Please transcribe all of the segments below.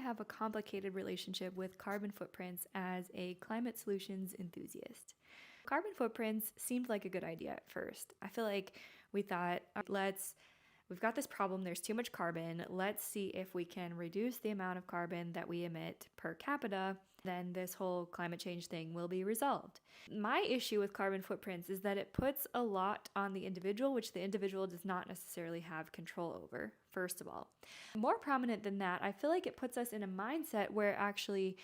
have a complicated relationship with carbon footprints as a climate solutions enthusiast. Carbon footprints seemed like a good idea at first. I feel like we thought, we've got this problem, there's too much carbon, let's see if we can reduce the amount of carbon that we emit per capita, then this whole climate change thing will be resolved. My issue with carbon footprints is that it puts a lot on the individual, which the individual does not necessarily have control over, first of all. More prominent than that, I feel like it puts us in a mindset where actually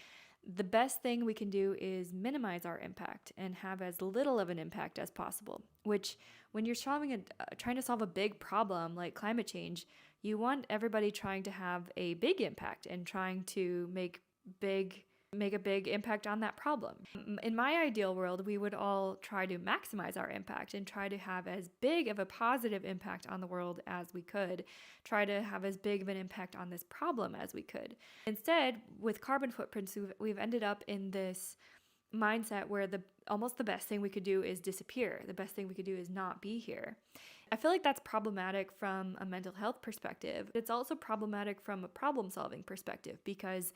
the best thing we can do is minimize our impact and have as little of an impact as possible, which when you're trying to solve a big problem like climate change, you want everybody trying to have a big impact and trying to make a big impact on that problem. In my ideal world, we would all try to maximize our impact and try to have as big of a positive impact on the world as we could, try to have as big of an impact on this problem as we could. Instead, with carbon footprints, we've ended up in this mindset where almost the best thing we could do is disappear. The best thing we could do is not be here. I feel like that's problematic from a mental health perspective. It's also problematic from a problem-solving perspective, because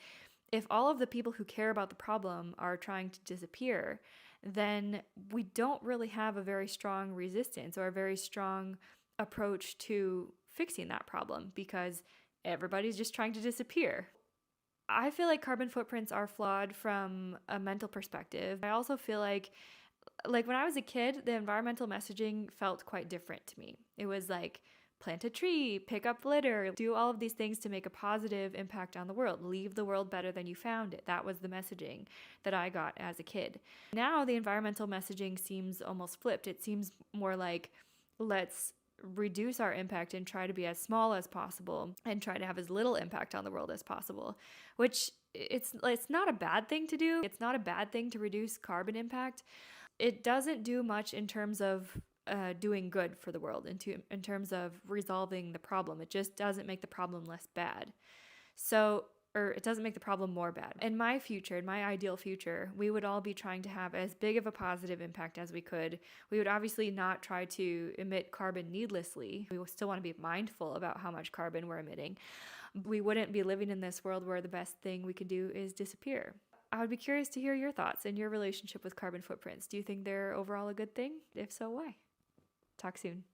if all of the people who care about the problem are trying to disappear, then we don't really have a very strong resistance or a very strong approach to fixing that problem, because everybody's just trying to disappear. I feel like carbon footprints are flawed from a mental perspective. I also feel like when I was a kid, the environmental messaging felt quite different to me. It was like, plant a tree, pick up litter, do all of these things to make a positive impact on the world, leave the world better than you found it. That was the messaging that I got as a kid. Now the environmental messaging seems almost flipped. It seems more like, let's reduce our impact and try to be as small as possible and try to have as little impact on the world as possible, which it's not a bad thing to do. It's not a bad thing to reduce carbon impact. It doesn't do much in terms of doing good for the world, in terms of resolving the problem. It just doesn't make the problem less bad. Or it doesn't make the problem more bad. In my ideal future, we would all be trying to have as big of a positive impact as we could. We would obviously not try to emit carbon needlessly. We still want to be mindful about how much carbon we're emitting. We wouldn't be living in this world where the best thing we could do is disappear. I would be curious to hear your thoughts and your relationship with carbon footprints. Do you think they're overall a good thing? If so, why? Talk soon.